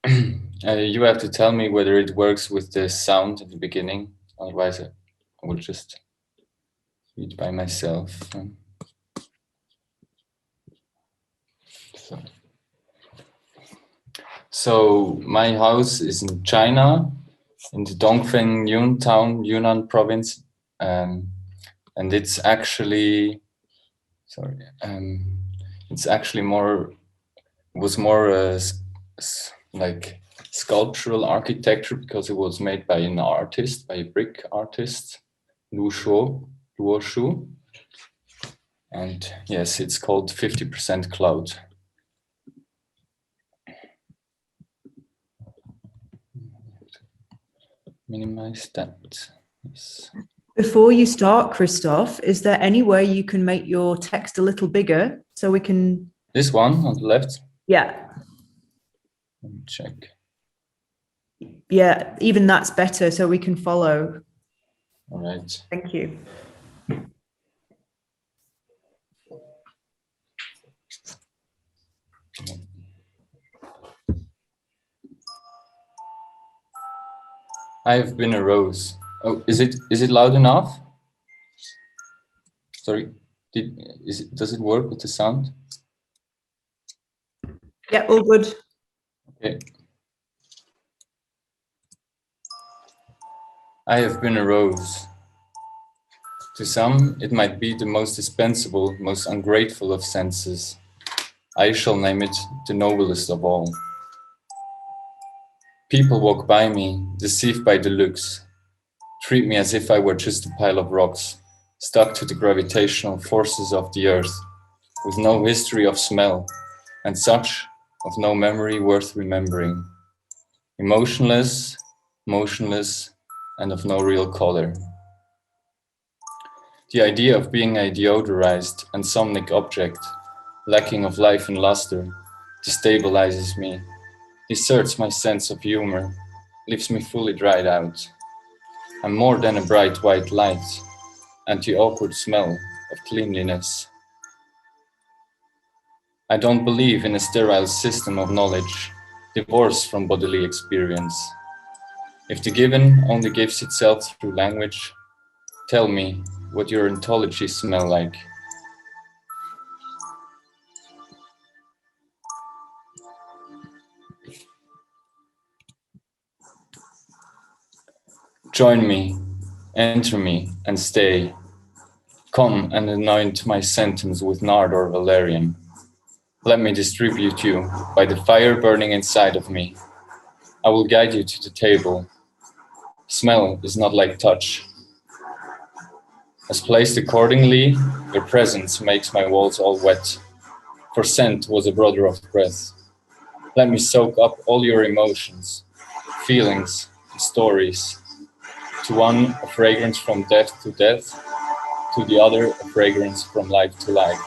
You have to tell me whether it works with the sound at the beginning. Otherwise, I will just read by myself. So my house is in China, in the Dongfeng Yun town, Yunnan province, and it's actually, it's actually more like sculptural architecture, because it was made by an artist, by a brick artist, Luo Shu. And yes, it's called 50% Cloud. Minimize that. Yes. Before you start, Christoph, is there any way you can make your text a little bigger so we can... This one on the left? Yeah. Let me check. Yeah, even that's better so we can follow. All right. Thank you. I've been a rose. Oh, is it loud enough? Sorry, does it work with the sound? Yeah, all good. Okay. I have been a rose. To some, it might be the most dispensable, most ungrateful of senses. I shall name it the noblest of all. People walk by me, deceived by the looks, treat me as if I were just a pile of rocks, stuck to the gravitational forces of the earth, with no history of smell, and such of no memory worth remembering. Emotionless, motionless, and of no real color. The idea of being a deodorized and somnic object, lacking of life and luster, destabilizes me, deserts my sense of humor, leaves me fully dried out. I'm more than a bright white light, and the awkward smell of cleanliness. I don't believe in a sterile system of knowledge, divorced from bodily experience. If the given only gives itself through language, tell me what your ontologies smell like. Join me, enter me, and stay. Come and anoint my sentence with nard or valerian. Let me distribute you by the fire burning inside of me. I will guide you to the table. Smell is not like touch. As placed accordingly, your presence makes my walls all wet, for scent was a brother of breath. Let me soak up all your emotions, feelings, and stories. To one, a fragrance from death to death, to the other, a fragrance from life to life.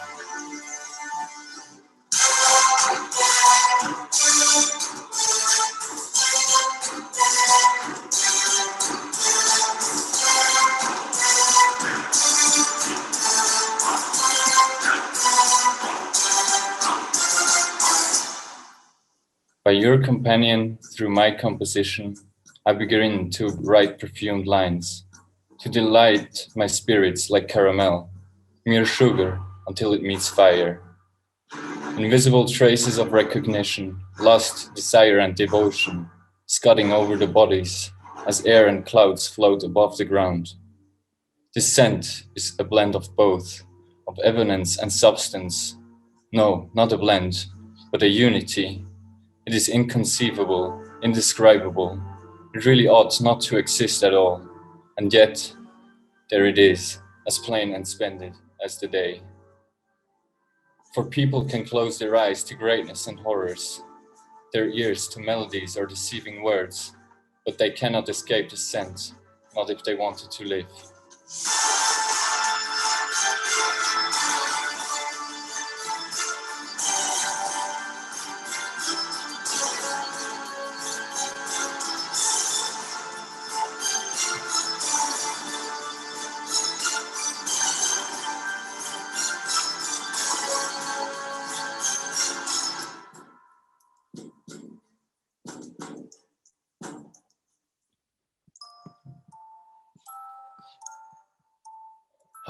By your companion, through my composition, I begin to write perfumed lines, to delight my spirits like caramel, mere sugar until it meets fire. Invisible traces of recognition, lust, desire, and devotion, scudding over the bodies as air and clouds float above the ground. This scent is a blend of both, of evidence and substance. No, not a blend, but a unity. It is inconceivable, indescribable. It really ought not to exist at all. And yet, there it is, as plain and splendid as the day. For people can close their eyes to greatness and horrors, their ears to melodies or deceiving words, but they cannot escape the scent, not if they wanted to live.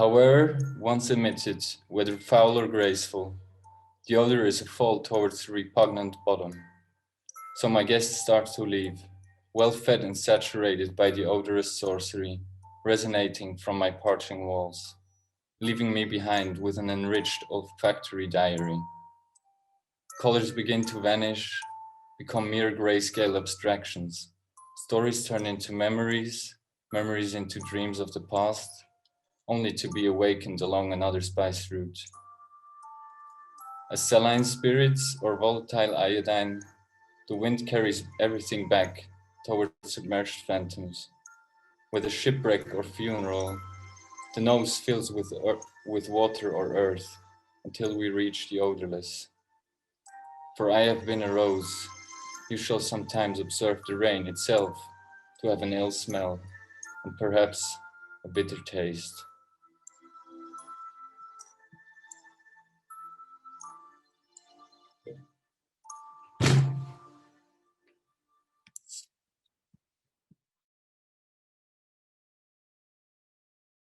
However, once emitted, whether foul or graceful, the odor is a fall towards the repugnant bottom. So my guests start to leave, well fed and saturated by the odorous sorcery, resonating from my parching walls, leaving me behind with an enriched olfactory diary. Colors begin to vanish, become mere grayscale abstractions. Stories turn into memories, memories into dreams of the past, only to be awakened along another spice route. As saline spirits or volatile iodine, the wind carries everything back towards submerged phantoms. Whether shipwreck or funeral, the nose fills with water or earth until we reach the odorless. For I have been a rose, you shall sometimes observe the rain itself to have an ill smell and perhaps a bitter taste.